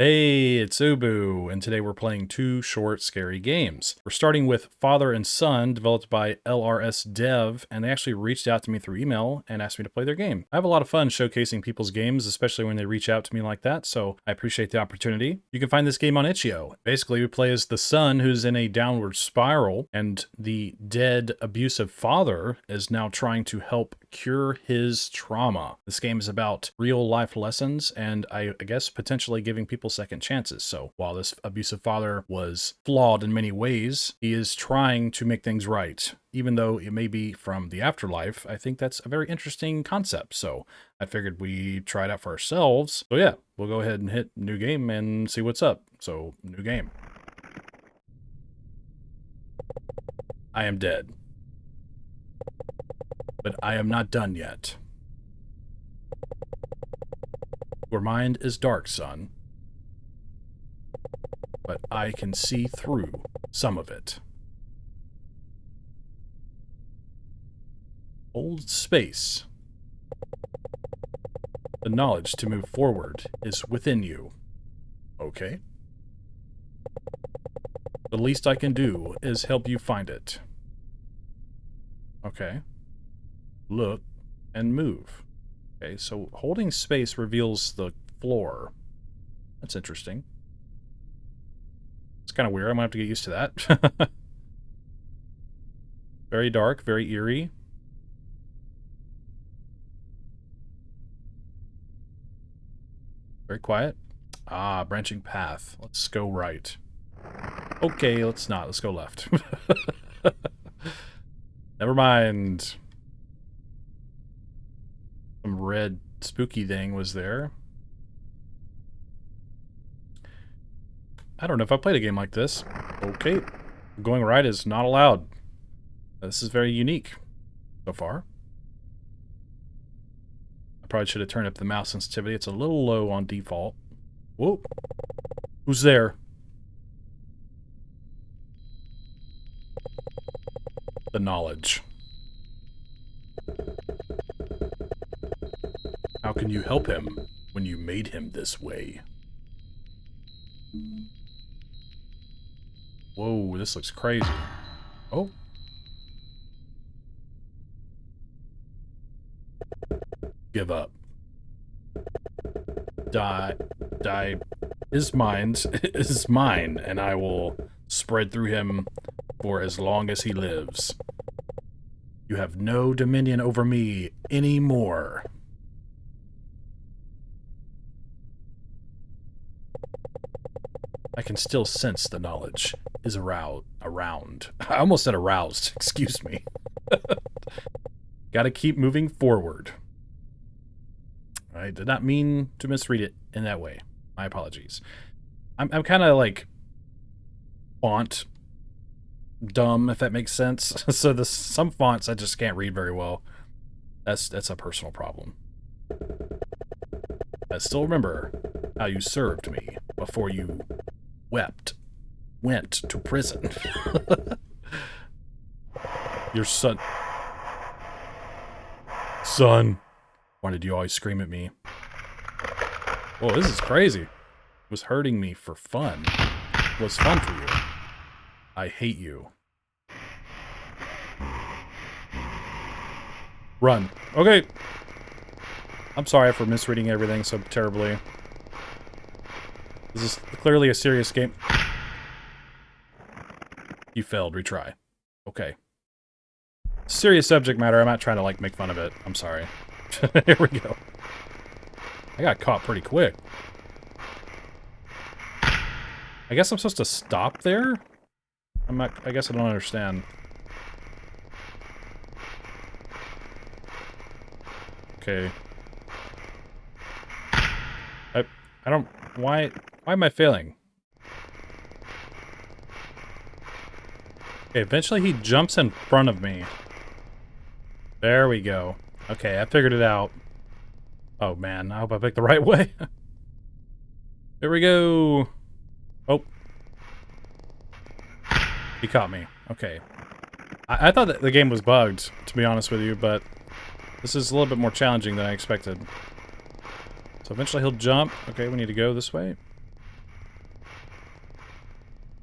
Hey, it's Ubu, and today we're playing two short, scary games. We're starting with Father and Son, developed by LRS Dev, and they actually reached out to me through email and asked me to play their game. I have a lot of fun showcasing people's games, especially when they reach out to me like that, so I appreciate the opportunity. You can find this game on itch.io. Basically, we play as the son who's in a downward spiral, and the dead, abusive father is now trying to help cure his trauma. This game is about real-life lessons, and I guess potentially giving people second chances. So while this abusive father was flawed in many ways, he is trying to make things right. Even though it may be from the afterlife, I think that's a very interesting concept. So I figured we try it out for ourselves. So yeah, we'll go ahead and hit new game and see what's up. So new game. I am dead. But I am not done yet. Your mind is dark, son. But I can see through some of it. Hold space. The knowledge to move forward is within you. Okay? The least I can do is help you find it. Okay. Look and move. Okay, so holding space reveals the floor. That's interesting. It's kind of weird. I'm gonna have to get used to that. Very dark, very eerie. Very quiet. Ah, branching path. Let's go right. Okay, let's not. Let's go left. Never mind. Some red spooky thing was there. I don't know if I played a game like this. Okay. Going right is not allowed. This is very unique so far. I probably should have turned up the mouse sensitivity. It's a little low on default. Whoa. Who's there? The knowledge. How can you help him when you made him this way? Whoa, this looks crazy. Oh. Give up. Die is mine, and I will spread through him for as long as he lives. You have no dominion over me anymore. I can still sense the knowledge is around. I almost said aroused, excuse me. Gotta keep moving forward. I did not mean to misread it in that way. My apologies. I'm kind of like font dumb, if that makes sense. So some fonts I just can't read very well. That's a personal problem. I still remember how you served me before you went to prison. Your son. Son. Why did you always scream at me? Whoa, this is crazy. It was hurting me for fun. It was fun for you. I hate you. Run. Okay. I'm sorry for misreading everything so terribly. This is clearly a serious game. You failed. Retry. Okay. Serious subject matter. I'm not trying to, like, make fun of it. I'm sorry. Here we go. I got caught pretty quick. I guess I'm supposed to stop there? I guess I don't understand. Okay. I don't... Why am I failing? Okay, eventually he jumps in front of me. There we go. Okay, I figured it out. Oh man, I hope I picked the right way. There we go. Oh. He caught me. Okay. I thought that the game was bugged, to be honest with you, but this is a little bit more challenging than I expected. So eventually he'll jump. Okay, we need to go this way.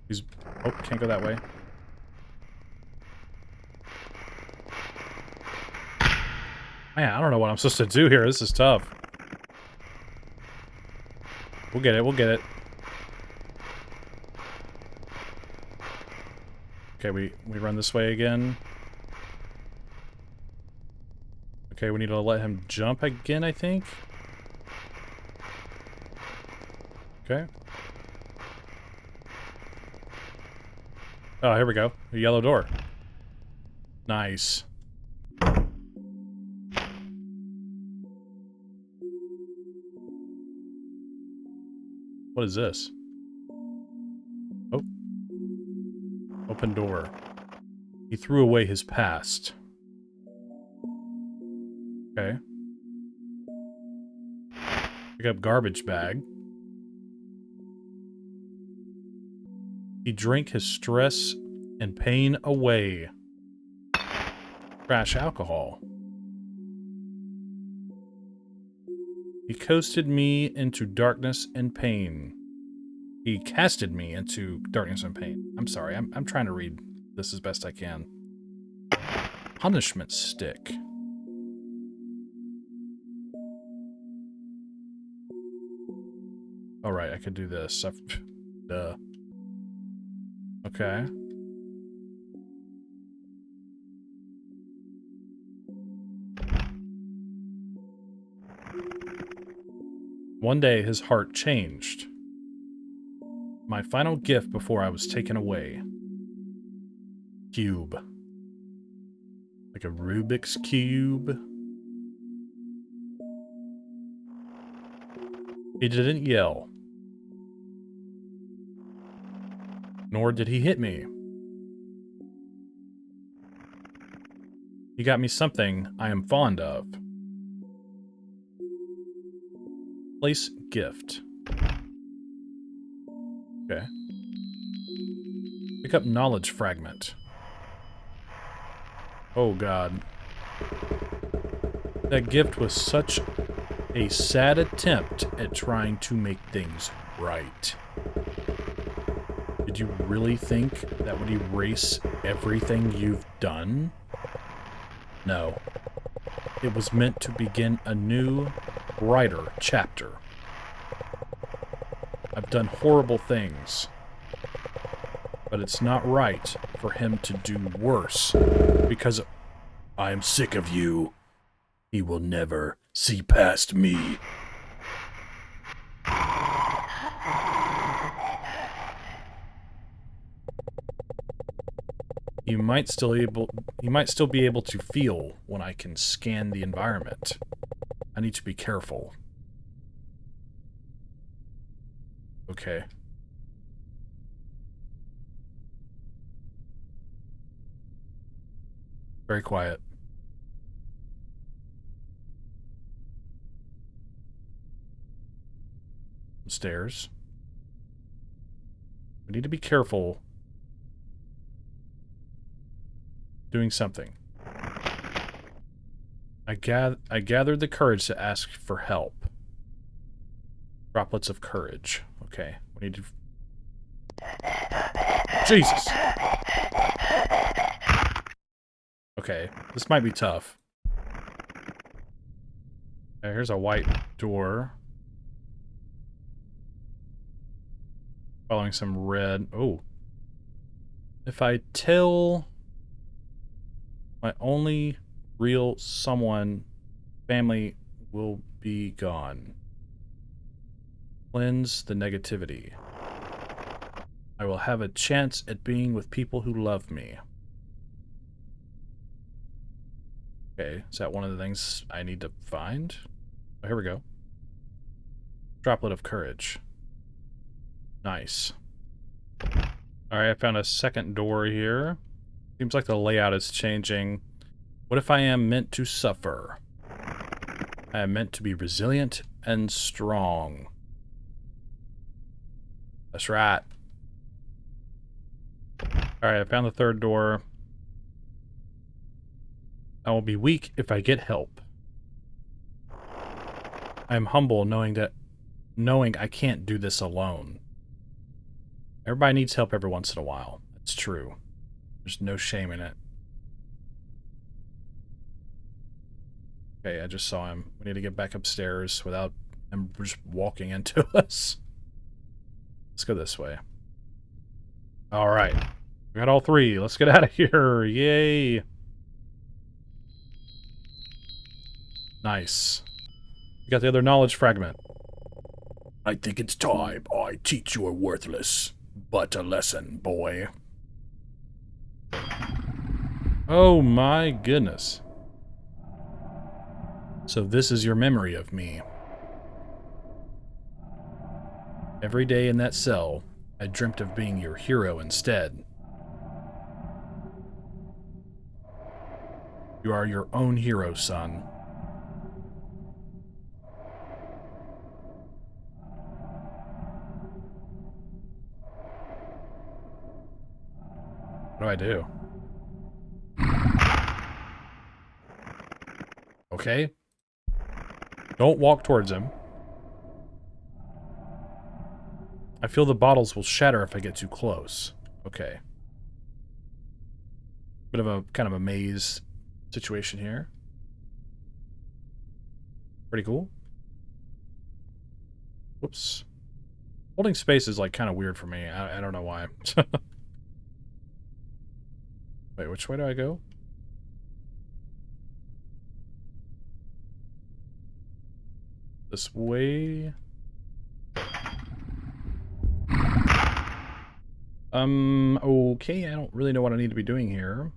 He's... Oh, can't go that way. Man, I don't know what I'm supposed to do here. This is tough. We'll get it. We'll get it. Okay, we run this way again. Okay, we need to let him jump again, I think. Okay. Oh, here we go. A yellow door. Nice. What is this? Oh. Open door. He threw away his past. Okay. Pick up garbage bag. He drank his stress and pain away. Trash alcohol. He coasted me into darkness and pain. He casted me into darkness and pain. I'm sorry, I'm trying to read this as best I can. Punishment stick. All right, I could do this. Duh. Okay. One day, his heart changed. My final gift before I was taken away. Cube. Like a Rubik's Cube. He didn't yell. Nor did he hit me. He got me something I am fond of. Place gift. Okay. Pick up knowledge fragment. Oh god. That gift was such a sad attempt at trying to make things right. Did you really think that would erase everything you've done? No. It was meant to begin a new, brighter chapter. I've done horrible things, but it's not right for him to do worse because I am sick of you. He will never see past me. You might still be able to feel when I can scan the environment. I need to be careful. Okay. Very quiet. Stairs. We need to be careful doing something. I gathered the courage to ask for help. Droplets of courage. Okay, we need to... Jesus! Okay, this might be tough. Okay, here's a white door. Following some red. Oh. If I tell my only real someone, family will be gone. Cleanse the negativity. I will have a chance at being with people who love me. Okay, is that one of the things I need to find? Oh, here we go. Droplet of courage. Nice. Alright, I found a second door here. Seems like the layout is changing. What if I am meant to suffer? I am meant to be resilient and strong. That's right. Alright, I found the third door. I will be weak if I get help. I am humble knowing I can't do this alone. Everybody needs help every once in a while. It's true. There's no shame in it. Okay, I just saw him. We need to get back upstairs without him just walking into us. Let's go this way. All right. We got all three. Let's get out of here. Yay. Nice. You got the other knowledge fragment. I think it's time I teach you a worthless, but a lesson, boy. Oh my goodness. So this is your memory of me. Every day in that cell, I dreamt of being your hero instead. You are your own hero, son. What do I do? Okay. Don't walk towards him. I feel the bottles will shatter if I get too close. Okay. Bit of a kind of a maze situation here. Pretty cool. Whoops. Holding space is like kind of weird for me. I don't know why. Wait, which way do I go? This way. Okay, I don't really know what I need to be doing here.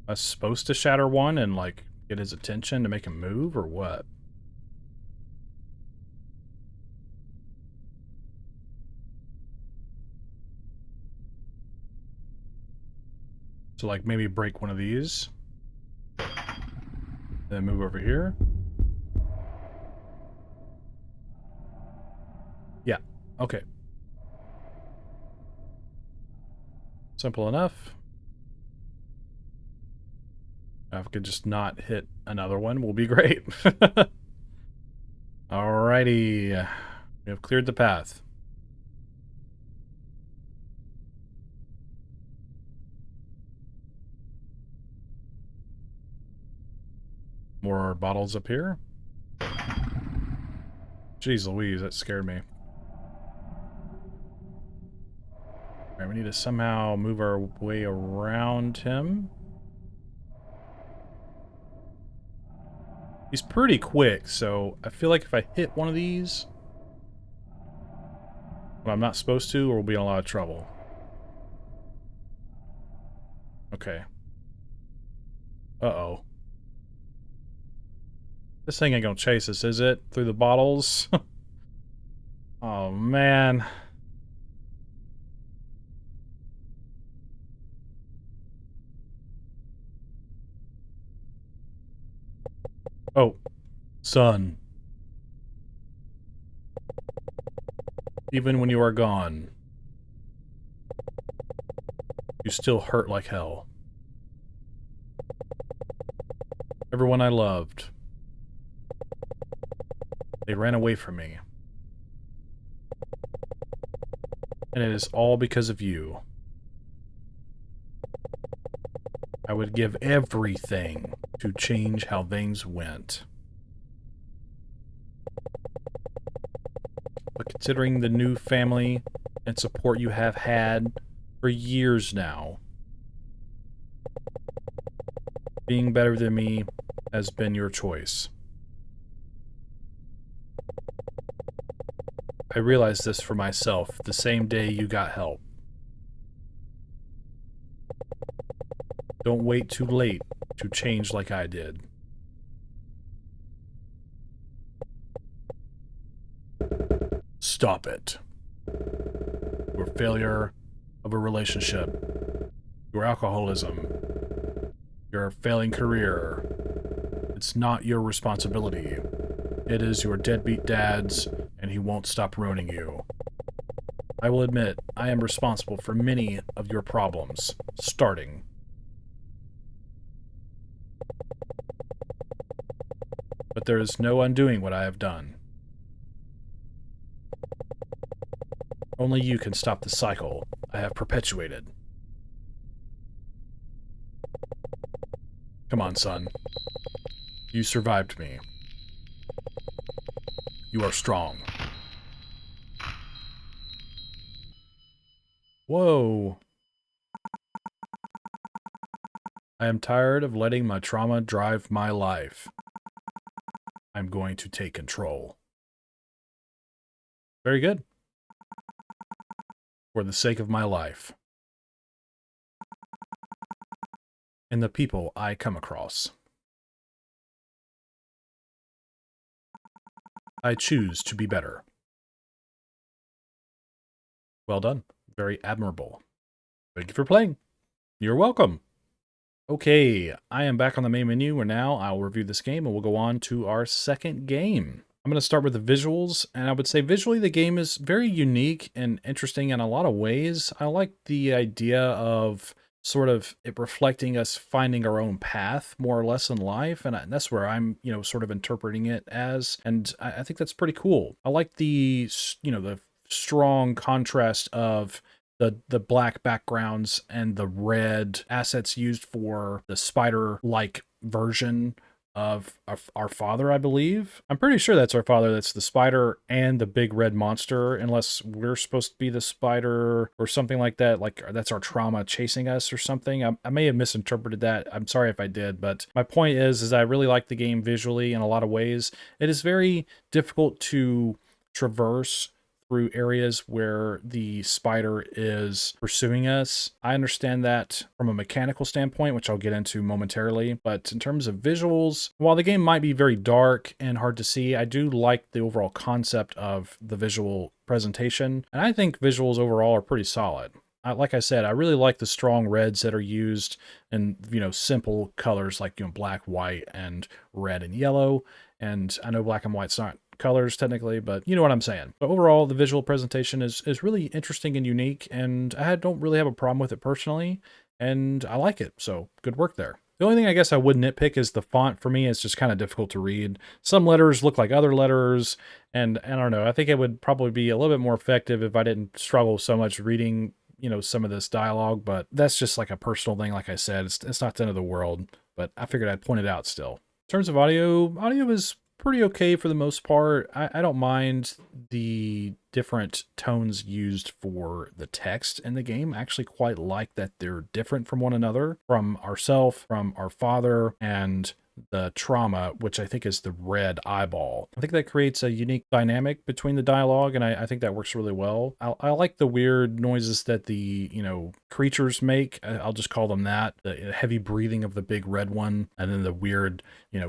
I was supposed to shatter one and, like, get his attention to make him move, or what? So, like, maybe break one of these. Then move over here. Yeah, okay. Simple enough. If I could just not hit another one, will be great. Alrighty. We have cleared the path. More bottles up here. Jeez Louise, that scared me. Alright, we need to somehow move our way around him. He's pretty quick, so I feel like if I hit one of these when I'm not supposed to, we'll be in a lot of trouble. Okay. Uh-oh. This thing ain't gonna chase us, is it? Through the bottles? Oh, man. Oh. Son. Even when you are gone, you still hurt like hell. Everyone I loved, they ran away from me. And it is all because of you. I would give everything to change how things went. But considering the new family and support you have had for years now, being better than me has been your choice. I realized this for myself the same day you got help. Don't wait too late to change like I did. Stop it. Your failure of a relationship, your alcoholism, your failing career, it's not your responsibility. It is your deadbeat dad's, and he won't stop ruining you. I will admit, I am responsible for many of your problems, starting. But there is no undoing what I have done. Only you can stop the cycle I have perpetuated. Come on, son. You survived me. You are strong. Whoa. I am tired of letting my trauma drive my life. I'm going to take control. Very good. For the sake of my life. And the people I come across. I choose to be better. Well done. Very admirable. Thank you for playing. You're welcome. Okay, I am back on the main menu, and now I'll review this game, and we'll go on to our second game. I'm going to start with the visuals, and I would say visually the game is very unique and interesting in a lot of ways. I like the idea of sort of it reflecting us finding our own path more or less in life, and that's where I'm, sort of interpreting it as, and I think that's pretty cool. I like the, the strong contrast of the black backgrounds and the red assets used for the spider-like version of our father, I believe. I'm pretty sure that's our father. That's the spider and the big red monster, unless we're supposed to be the spider or something like that. Like that's our trauma chasing us or something. I may have misinterpreted that. I'm sorry if I did, but my point is I really like the game visually in a lot of ways. It is very difficult to traverse through areas where the spider is pursuing us. I understand that from a mechanical standpoint, which I'll get into momentarily, but in terms of visuals, while the game might be very dark and hard to see, I do like the overall concept of the visual presentation, and I think visuals overall are pretty solid. Like I said, I really like the strong reds that are used in, simple colors like, black, white, and red and yellow. And I know black and white's not colors technically, but you know what I'm saying. But overall, the visual presentation is really interesting and unique, and I don't really have a problem with it personally, and I like it, so good work there. The only thing I guess I would nitpick is the font. For me, it's just kind of difficult to read. Some letters look like other letters, and I don't know, I think it would probably be a little bit more effective if I didn't struggle so much reading, some of this dialogue, but that's just like a personal thing. Like I said, it's not the end of the world, but I figured I'd point it out still. In terms of audio is pretty okay for the most part. I don't mind the different tones used for the text in the game. I actually quite like that they're different from one another, from ourself, from our father, and the trauma, which I think is the red eyeball. I think that creates a unique dynamic between the dialogue, and I think that works really well. I like the weird noises that the, creatures make. I'll just call them that. The heavy breathing of the big red one, and then the weird,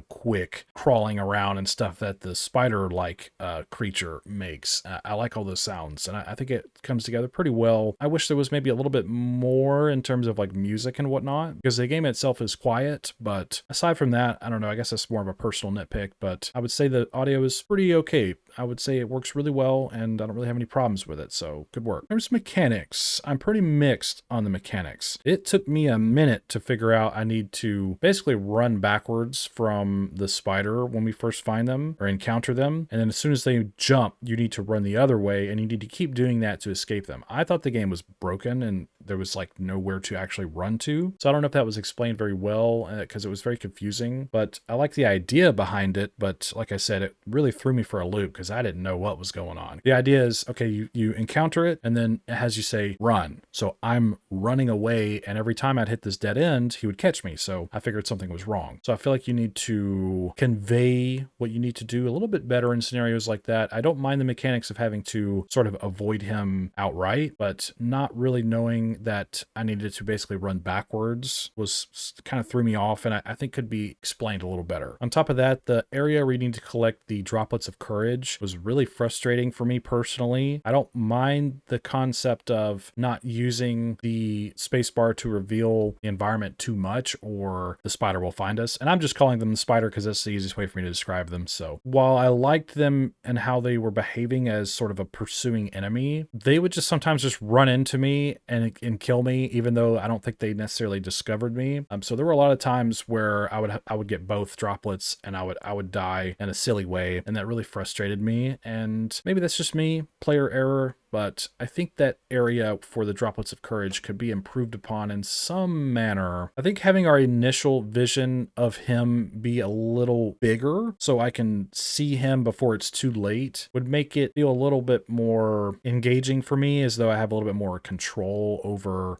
quick crawling around and stuff that the spider-like creature makes. I like all those sounds, and I think it comes together pretty well. I wish there was maybe a little bit more in terms of like music and whatnot, because the game itself is quiet, but aside from that, I don't know, I guess that's more of a personal nitpick, but I would say the audio is pretty okay. I would say it works really well, and I don't really have any problems with it, so good work. There's mechanics. I'm pretty mixed on the mechanics. It took me a minute to figure out I need to basically run backwards from the spider when we first find them or encounter them, and then as soon as they jump, you need to run the other way, and you need to keep doing that to escape them. I thought the game was broken, and there was like nowhere to actually run to, so I don't know if that was explained very well, because it was very confusing, but I like the idea behind it. But like I said, it really threw me for a loop because I didn't know what was going on. The idea is, okay, you encounter it, and then it has you say run. So I'm running away, and every time I'd hit this dead end, he would catch me. So I figured something was wrong. So I feel like you need to convey what you need to do a little bit better in scenarios like that. I don't mind the mechanics of having to sort of avoid him outright, but not really knowing that I needed to basically run backwards was kind of threw me off, and I think could be explained a little better. On top of that, the area where you need to collect the droplets of courage was really frustrating for me personally. I don't mind the concept of not using the spacebar to reveal the environment too much, or the spider will find us. And I'm just calling them the spider because that's the easiest way for me to describe them. So while I liked them and how they were behaving as sort of a pursuing enemy, they would just sometimes just run into me and kill me, even though I don't think they necessarily discovered me. So there were a lot of times where I would get both droplets, and I would die in a silly way, and that really frustrated me. me, and maybe that's just me, player error, but I think that area for the droplets of courage could be improved upon in some manner. I think having our initial vision of him be a little bigger so I can see him before it's too late would make it feel a little bit more engaging for me, as though I have a little bit more control over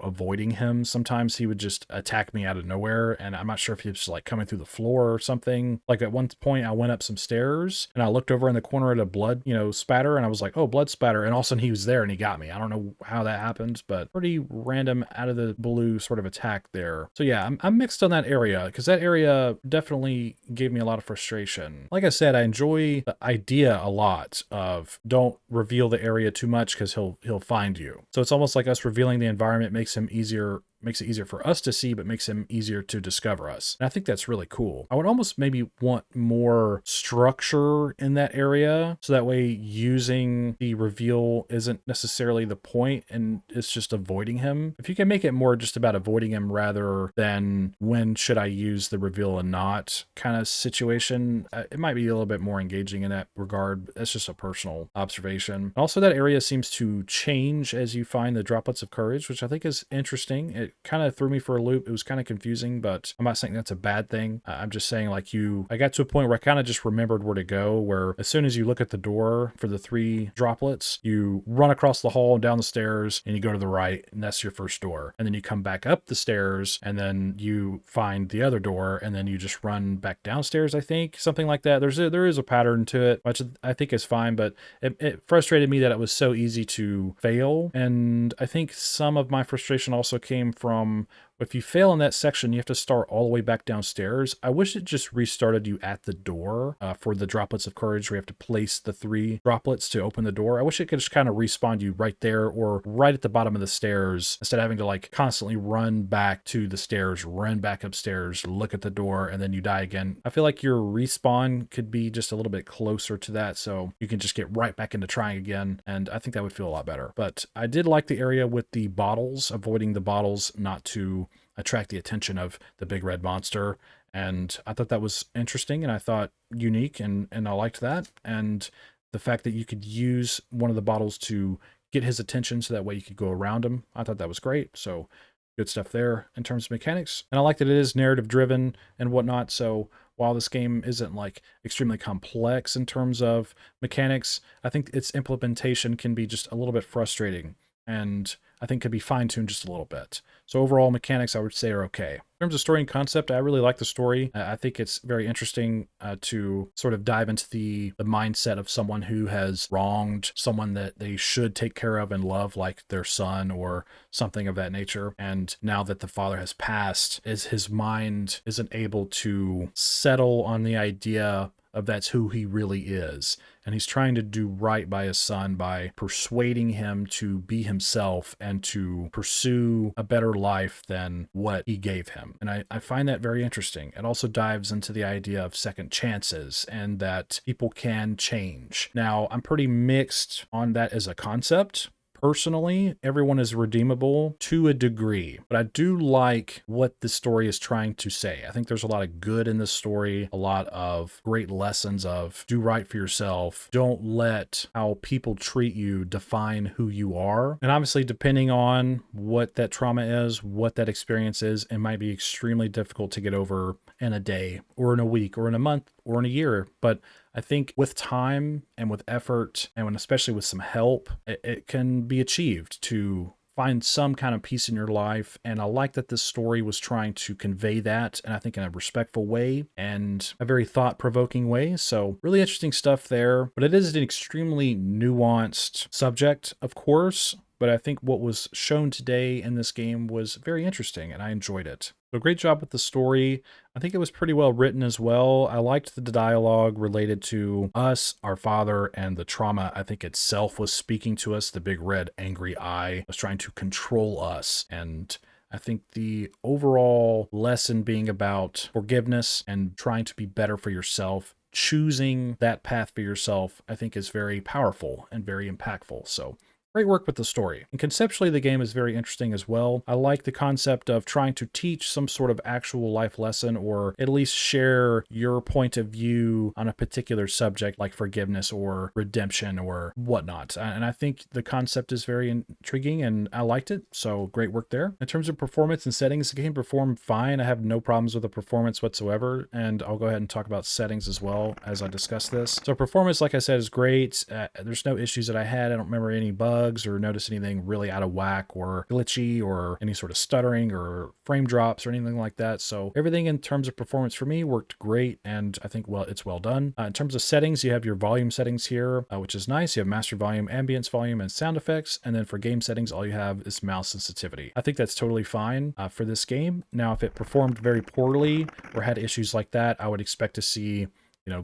avoiding him. Sometimes he would just attack me out of nowhere, and I'm not sure if he was just like coming through the floor or something. Like at one point I went up some stairs and I looked over in the corner at a blood, spatter, and I was like, oh, blood spatter. And all of a sudden he was there and he got me. I don't know how that happened, but pretty random out of the blue sort of attack there. So yeah, I'm mixed on that area, because that area definitely gave me a lot of frustration. Like I said, I enjoy the idea a lot of don't reveal the area too much because he'll find you. So it's almost like us revealing the environment makes it easier for us to see, but makes him easier to discover us. And I think that's really cool. I would almost maybe want more structure in that area, so that way using the reveal isn't necessarily the point and it's just avoiding him. If you can make it more just about avoiding him rather than when should I use the reveal and not kind of situation, it might be a little bit more engaging in that regard. That's just a personal observation. Also, that area seems to change as you find the droplets of courage, which I think is interesting. It kind of threw me for a loop. It was kind of confusing, but I'm not saying that's a bad thing. I'm just saying, like, I got to a point where I kind of just remembered where to go, where as soon as you look at the door for the 3 droplets, you run across the hall and down the stairs and you go to the right, and that's your first door. And then you come back up the stairs and then you find the other door, and then you just run back downstairs, I think, something like that. There is a pattern to it, which I think is fine, but it frustrated me that it was so easy to fail. And I think some of my frustration also came from, if you fail in that section, you have to start all the way back downstairs. I wish it just restarted you at the door for the droplets of courage, where you have to place the 3 droplets to open the door. I wish it could just kind of respawn you right there or right at the bottom of the stairs, instead of having to like constantly run back to the stairs, run back upstairs, look at the door, and then you die again. I feel like your respawn could be just a little bit closer to that, so you can just get right back into trying again, and I think that would feel a lot better. But I did like the area with the bottles, avoiding the bottles not to attract the attention of the big red monster. And I thought that was interesting, and I thought unique, and I liked that. And the fact that you could use one of the bottles to get his attention so that way you could go around him, I thought that was great. So good stuff there in terms of mechanics. And I like that it is narrative driven and whatnot. So while this game isn't like extremely complex in terms of mechanics, I think its implementation can be just a little bit frustrating, and I think could be fine-tuned just a little bit. So overall mechanics, I would say, are okay. In terms of story and concept, I really like the story. I think it's very interesting to sort of dive into the mindset of someone who has wronged someone that they should take care of and love, like their son or something of that nature. And now that the father has passed, his mind isn't able to settle on the idea of that's who he really is. And he's trying to do right by his son by persuading him to be himself and to pursue a better life than what he gave him. And I find that very interesting. It also dives into the idea of second chances and that people can change. Now, I'm pretty mixed on that as a concept. Personally, everyone is redeemable to a degree, but I do like what the story is trying to say. I think there's a lot of good in this story, a lot of great lessons of do right for yourself. Don't let how people treat you define who you are. And obviously, depending on what that trauma is, what that experience is, it might be extremely difficult to get over in a day or in a week or in a month or in a year. But I think with time and with effort, and especially with some help, it can be achieved to find some kind of peace in your life. And I like that this story was trying to convey that, and I think in a respectful way and a very thought-provoking way. So really interesting stuff there. But it is an extremely nuanced subject, of course. But I think what was shown today in this game was very interesting, and I enjoyed it. So great job with the story. I think it was pretty well written as well. I liked the dialogue related to us, our father, and the trauma. I think itself was speaking to us. The big red angry eye was trying to control us. And I think the overall lesson being about forgiveness and trying to be better for yourself, choosing that path for yourself, I think is very powerful and very impactful. So Great work with the story. And conceptually, the game is very interesting as well. I like the concept of trying to teach some sort of actual life lesson, or at least share your point of view on a particular subject like forgiveness or redemption or whatnot. And I think the concept is very intriguing and I liked it. So great work there. In terms of performance and settings, the game performed fine. I have no problems with the performance whatsoever. And I'll go ahead and talk about settings as well as I discuss this. So performance, like I said, is great. There's no issues that I had. I don't remember any bugs or notice anything really out of whack or glitchy or any sort of stuttering or frame drops or anything like that. So everything in terms of performance for me worked great, and I think, well, it's well done. In terms of settings, you have your volume settings here, which is nice. You have master volume, ambience volume, and sound effects. And then for game settings, all you have is mouse sensitivity. I think that's totally fine for this game. Now, if it performed very poorly or had issues like that, I would expect to see,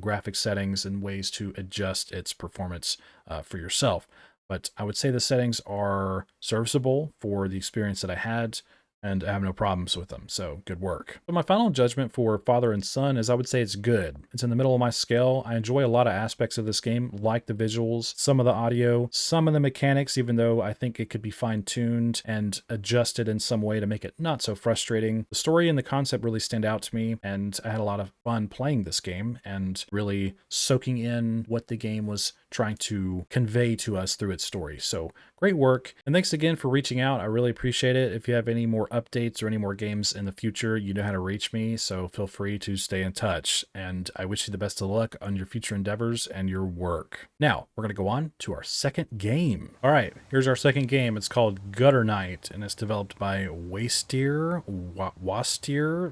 graphic settings and ways to adjust its performance for yourself. But I would say the settings are serviceable for the experience that I had, and I have no problems with them, so good work. But my final judgment for Father and Son is I would say it's good. It's in the middle of my scale. I enjoy a lot of aspects of this game, like the visuals, some of the audio, some of the mechanics, even though I think it could be fine-tuned and adjusted in some way to make it not so frustrating. The story and the concept really stand out to me, and I had a lot of fun playing this game and really soaking in what the game was trying to convey to us through its story. So great work. And thanks again for reaching out. I really appreciate it. If you have any more updates or any more games in the future, you know how to reach me. So feel free to stay in touch. And I wish you the best of luck on your future endeavors and your work. Now we're going to go on to our second game. All right, here's our second game. It's called Gutter Night, and it's developed by Wastier,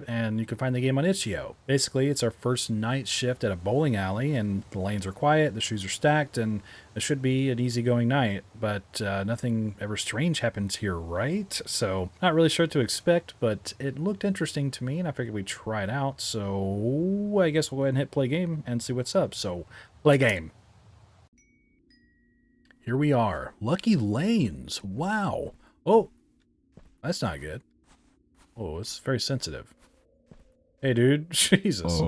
and you can find the game on itch.io. Basically, it's our first night shift at a bowling alley, and the lanes are quiet, the shoes are stacked, and it should be an easygoing night, but nothing ever strange happens here, right? So not really sure what to expect, but it looked interesting to me, and I figured we'd try it out. So I guess we'll go ahead and hit play game and see what's up. So play game. Here we are. Lucky Lanes. Wow. Oh, that's not good. Oh, it's very sensitive. Hey, dude. Jesus.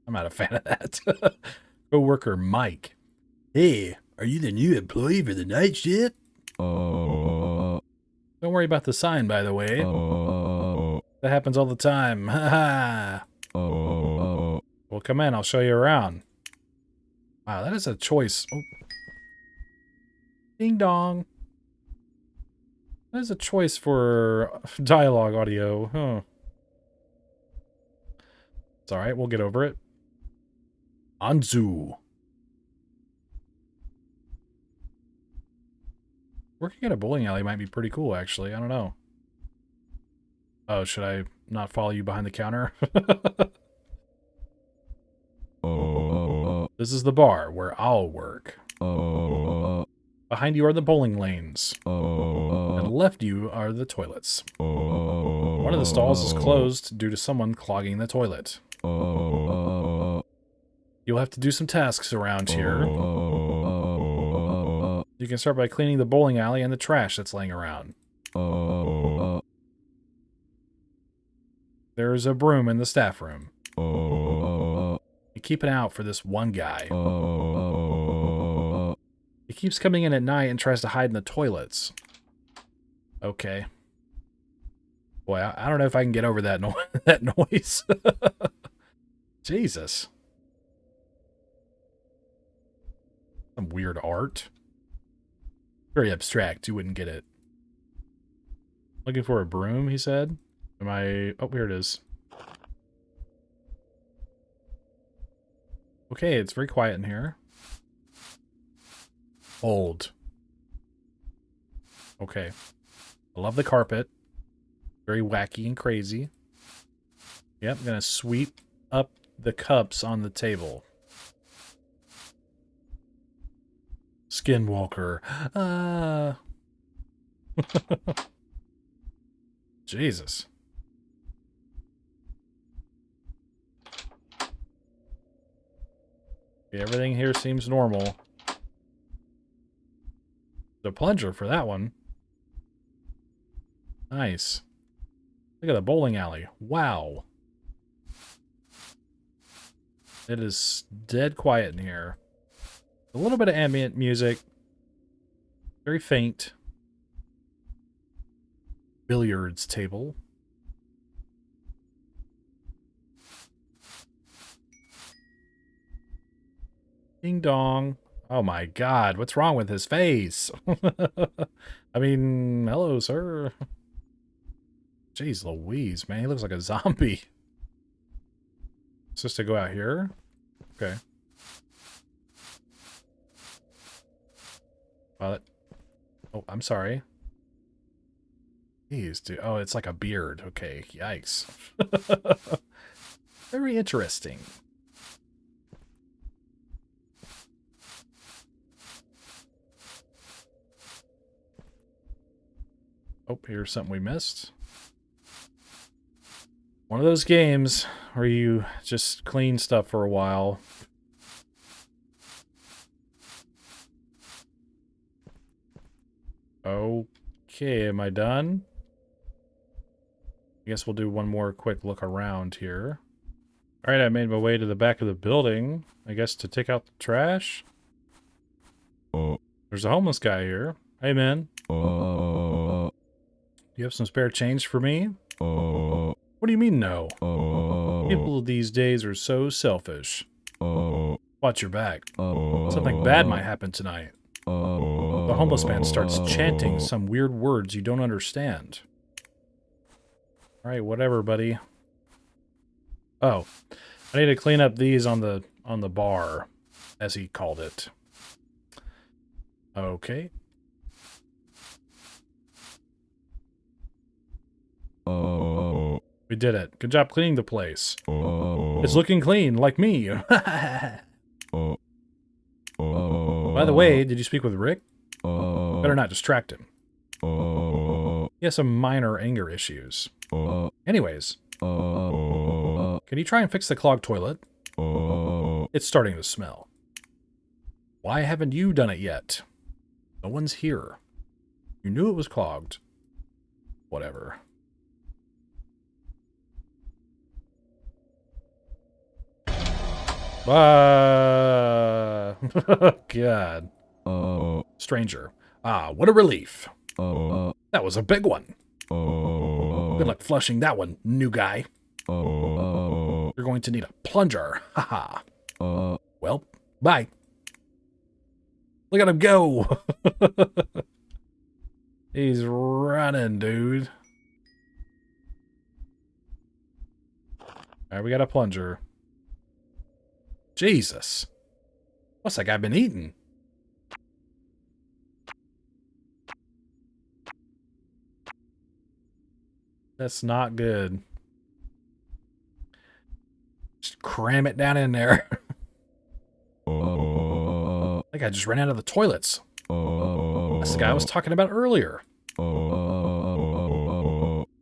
I'm not a fan of that. Co-worker Mike. Hey, are you the new employee for the night shift? Don't worry about the sign, by the way. That happens all the time. Ha ha. Well, come in. I'll show you around. Wow, that is a choice. Oh. Ding dong. That is a choice for dialogue audio. Huh. It's all right. We'll get over it. Anzu. Working at a bowling alley might be pretty cool, actually. I don't know. Oh, should I not follow you behind the counter? This is the bar where I'll work. Behind you are the bowling lanes. And left you are the toilets. One of the stalls is closed due to someone clogging the toilet. You'll have to do some tasks around here. You can start by cleaning the bowling alley and the trash that's laying around. There's a broom in the staff room. You keep an eye out for this one guy. He keeps coming in at night and tries to hide in the toilets. Okay. Boy, I don't know if I can get over that, that noise. Jesus. Some weird art. Very abstract. You wouldn't get it. Looking for a broom, he said. Am I... Oh, here it is. Okay, it's very quiet in here. Old. Okay. I love the carpet. Very wacky and crazy. Yep, I'm gonna sweep up the cups on the table. Skinwalker. Jesus. Okay, everything here seems normal. The plunger for that one. Nice. Look at the bowling alley. Wow. It is dead quiet in here. A little bit of ambient music. Very faint. Billiards table. Ding dong. Oh my god, what's wrong with his face? I mean, hello, sir. Jeez Louise, man, he looks like a zombie. It's just to go out here? Okay. Oh, I'm sorry. Jeez, dude. Oh, it's like a beard. Okay, yikes. Very interesting. Oh, here's something we missed. One of those games where you just clean stuff for a while. Okay, am I done? I guess we'll do one more quick look around here. Alright, I made my way to the back of the building. I guess to take out the trash. There's a homeless guy here. Hey, man. Do you have some spare change for me? What do you mean, no? People these days are so selfish. Watch your back. Something bad might happen tonight. The homeless man starts chanting some weird words you don't understand. Alright, whatever, buddy. Oh, I need to clean up these on the bar, as he called it. Okay. We did it. Good job cleaning the place. It's looking clean, like me. By the way, did you speak with Rick? Better not distract him. He has some minor anger issues. Anyways, can you try and fix the clogged toilet? It's starting to smell. Why haven't you done it yet? No one's here. You knew it was clogged. Whatever. God. Stranger. Ah, what a relief. That was a big one. Good luck flushing that one, new guy. You're going to need a plunger. Haha. Well, bye. Look at him go. He's running, dude. Alright, we got a plunger. Jesus. What's that guy been eating? That's not good. Just cram it down in there. I think I just ran out of the toilets. That's the guy I was talking about earlier.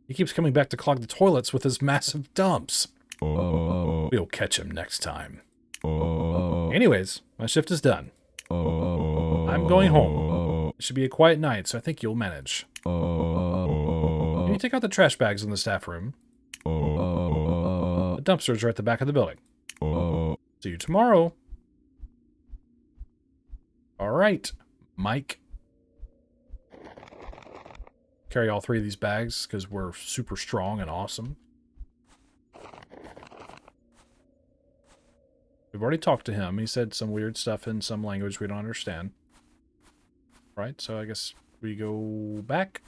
He keeps coming back to clog the toilets with his massive dumps. We'll catch him next time. Anyways, my shift is done. I'm going home. It should be a quiet night, so I think you'll manage. Can you take out the trash bags in the staff room? The dumpsters are at the back of the building. See you tomorrow. Alright, Mike. Carry all 3 of these bags because we're super strong and awesome. We've already talked to him. He said some weird stuff in some language we don't understand. Right, so I guess we go back.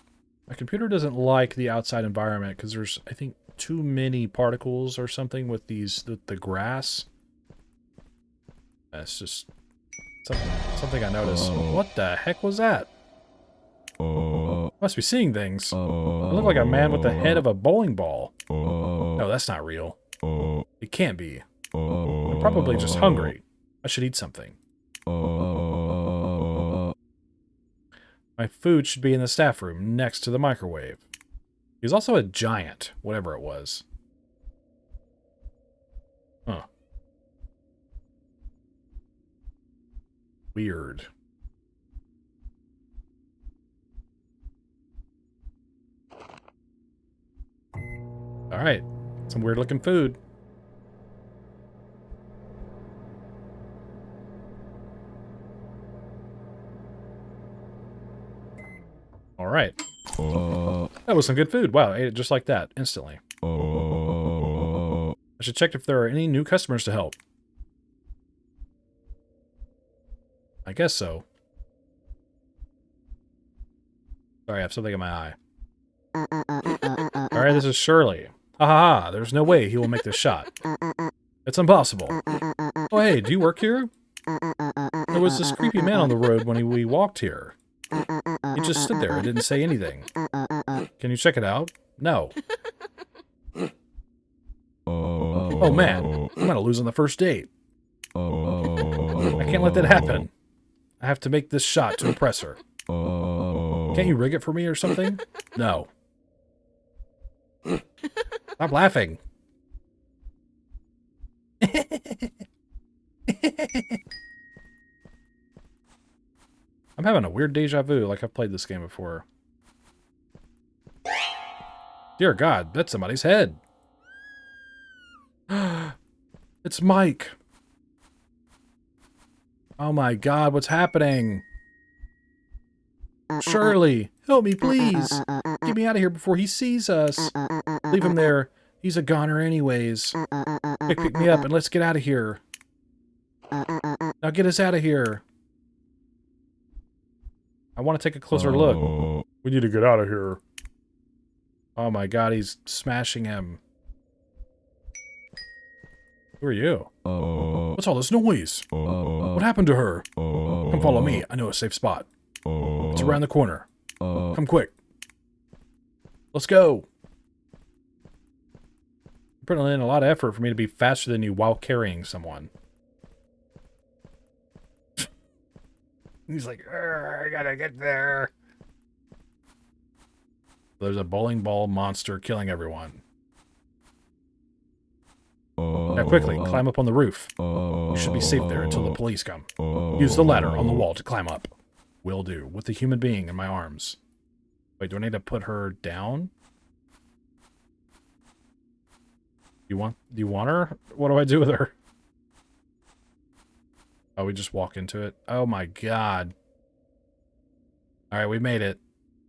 My computer doesn't like the outside environment because there's, I think, too many particles or something with the grass. That's just something I noticed. What the heck was that? Must be seeing things. I look like a man with the head of a bowling ball. No, that's not real. It can't be. I'm probably just hungry. I should eat something. My food should be in the staff room next to the microwave. He's also a giant, whatever it was. Huh. Weird. Alright. Some weird looking food. All right. That was some good food. Wow, I ate it just like that, instantly. I should check if there are any new customers to help. I guess so. Sorry, I have something in my eye. Alright, this is Shirley. Ha ha ha, there's no way he will make this shot. It's impossible. Oh hey, do you work here? There was this creepy man on the road when we walked here. He just stood there and didn't say anything. Can you check it out? No. Oh man, I'm gonna lose on the first date. I can't let that happen. I have to make this shot to impress her. Can't you rig it for me or something? No. Stop laughing. I'm having a weird deja vu, like I've played this game before. Dear God, that's somebody's head. It's Mike. Oh my God, what's happening? Shirley, help me, please. Get me out of here before he sees us. Leave him there. He's a goner anyways. Quick, pick me up and let's get out of here. Now get us out of here. I want to take a closer look. We need to get out of here. Oh my God, he's smashing him. Who are you? What's all this noise? What happened to her? Come follow me. I know a safe spot. It's around the corner. Come quick. Let's go. You're putting in a lot of effort for me to be faster than you while carrying someone. He's like, I gotta get there. There's a bowling ball monster killing everyone. Now quickly, climb up on the roof. You should be safe there until the police come. Use the ladder on the wall to climb up. Will do, with the human being in my arms. Wait, do I need to put her down? Do you want her? What do I do with her? Oh, we just walk into it? Oh my God. Alright, we made it.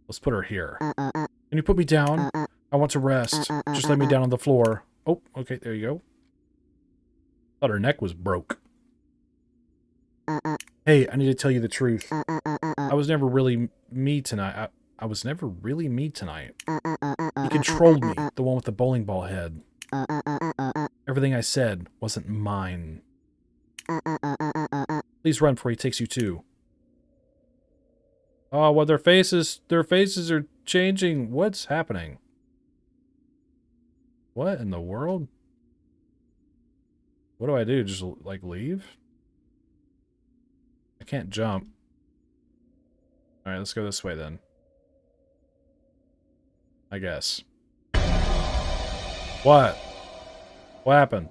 Let's put her here. Can you put me down? I want to rest. Just lay me down on the floor. Oh, okay, there you go. Thought her neck was broke. Hey, I need to tell you the truth. I was never really me tonight. I was never really me tonight. He controlled me, the one with the bowling ball head. Everything I said wasn't mine. Please run before he takes you too. Oh, well, their faces are changing. What's happening? What in the world? What do I do? Just, like, leave? I can't jump. Alright, let's go this way then. I guess. What? What happened?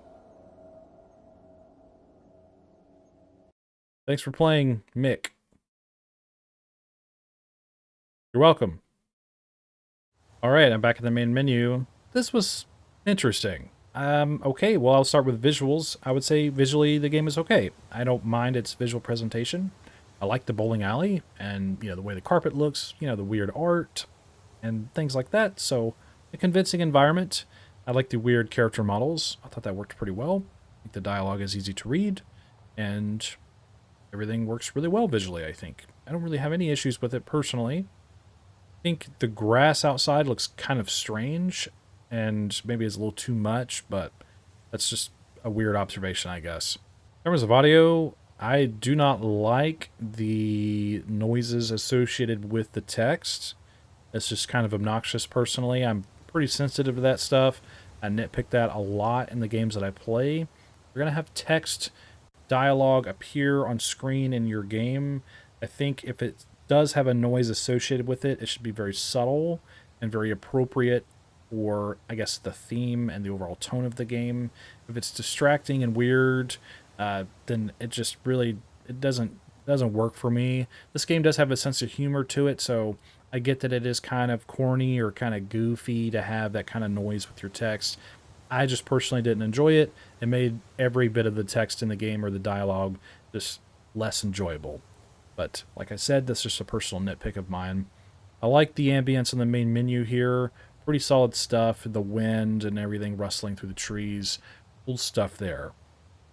Thanks for playing, Mick. You're welcome. Alright, I'm back in the main menu. This was interesting. Okay, well, I'll start with visuals. I would say visually the game is okay. I don't mind its visual presentation. I like the bowling alley and, you know, the way the carpet looks, you know, the weird art and things like that. So, a convincing environment. I like the weird character models. I thought that worked pretty well. I think the dialogue is easy to read and everything works really well visually, I think. I don't really have any issues with it personally. I think the grass outside looks kind of strange and maybe it's a little too much, but that's just a weird observation, I guess. In terms of audio, I do not like the noises associated with the text. It's just kind of obnoxious personally. I'm pretty sensitive to that stuff. I nitpick that a lot in the games that I play. You're going to have text dialogue appear on screen in your game. I think if it does have a noise associated with it, it should be very subtle and very appropriate for, I guess, the theme and the overall tone of the game. If it's distracting and weird, then it just really, it doesn't work for me. This game does have a sense of humor to it, so I get that it is kind of corny or kind of goofy to have that kind of noise with your text. I just personally didn't enjoy it. It made every bit of the text in the game or the dialogue just less enjoyable. But like I said, that's just a personal nitpick of mine. I like the ambience in the main menu here. Pretty solid stuff. The wind and everything rustling through the trees. Cool stuff there.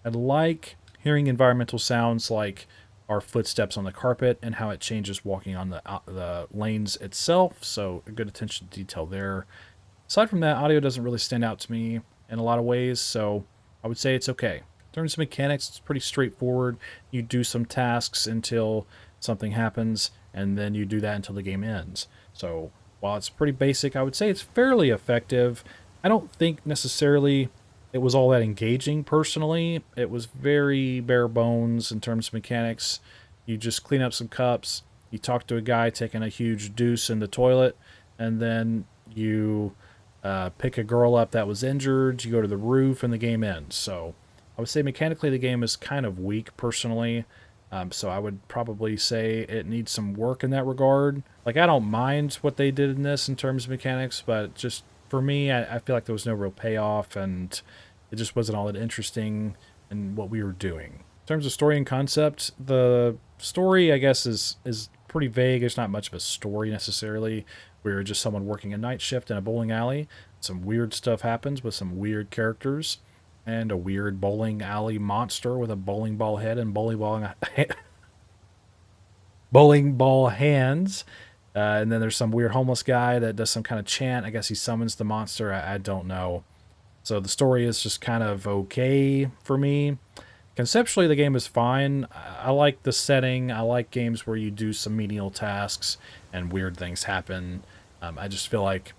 I like hearing environmental sounds like our footsteps on the carpet and how it changes walking on the lanes itself. So a good attention to detail there. Aside from that, audio doesn't really stand out to me in a lot of ways, so I would say it's okay. In terms of mechanics, it's pretty straightforward. You do some tasks until something happens, and then you do that until the game ends. So while it's pretty basic, I would say it's fairly effective. I don't think necessarily it was all that engaging personally. It was very bare bones in terms of mechanics. You just clean up some cups, you talk to a guy taking a huge deuce in the toilet, and then you pick a girl up that was injured, you go to the roof, and the game ends. So I would say mechanically the game is kind of weak personally. So I would probably say it needs some work in that regard. Like, I don't mind what they did in this in terms of mechanics, but just for me, I feel like there was no real payoff, and it just wasn't all that interesting in what we were doing. In terms of story and concept, the story, I guess, is pretty vague. There's not much of a story necessarily. We're just someone working a night shift in a bowling alley. Some weird stuff happens with some weird characters, and a weird bowling alley monster with a bowling ball head and bowling ball hands. And then there's some weird homeless guy that does some kind of chant. I guess he summons the monster. I don't know. So the story is just kind of okay for me. Conceptually, the game is fine. I like the setting. I like games where you do some menial tasks and weird things happen. I just feel like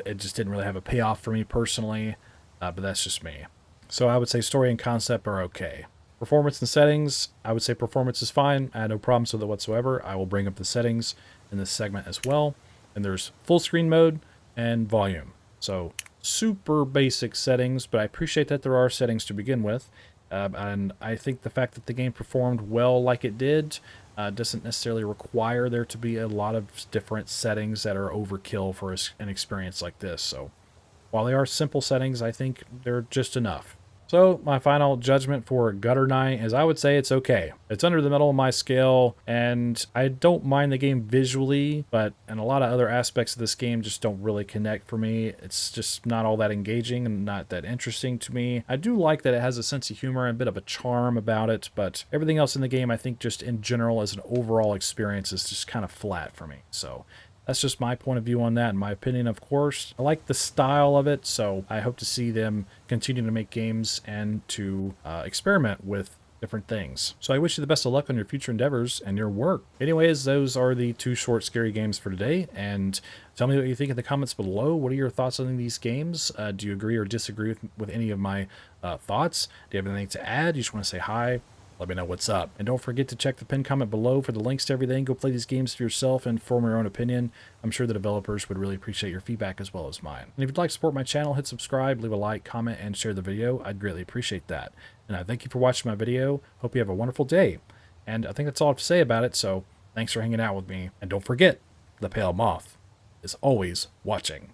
it just didn't really have a payoff for me personally, but that's just me. So I would say story and concept are okay. Performance and settings, I would say performance is fine. I had no problems with it whatsoever. I will bring up the settings in this segment as well. And there's full screen mode and volume. So super basic settings, but I appreciate that there are settings to begin with. And I think the fact that the game performed well like it did doesn't necessarily require there to be a lot of different settings that are overkill for an experience like this. So while they are simple settings, I think they're just enough. So my final judgment for Gutter Night is I would say it's okay. It's under the middle of my scale, and I don't mind the game visually, but and a lot of other aspects of this game just don't really connect for me. It's just not all that engaging and not that interesting to me. I do like that it has a sense of humor and a bit of a charm about it, but everything else in the game I think just in general as an overall experience is just kind of flat for me. So that's just my point of view on that, in my opinion, of course. I like the style of it, so I hope to see them continue to make games and to experiment with different things. So I wish you the best of luck on your future endeavors and your work. Anyways, those are the 2 short, scary games for today, and tell me what you think in the comments below. What are your thoughts on these games? Do you agree or disagree with any of my thoughts? Do you have anything to add? You just want to say hi? Let me know what's up. And don't forget to check the pinned comment below for the links to everything. Go play these games for yourself and form your own opinion. I'm sure the developers would really appreciate your feedback as well as mine. And if you'd like to support my channel, hit subscribe, leave a like, comment, and share the video. I'd greatly appreciate that. And I thank you for watching my video. Hope you have a wonderful day. And I think that's all I have to say about it, so thanks for hanging out with me. And don't forget, the pale moth is always watching.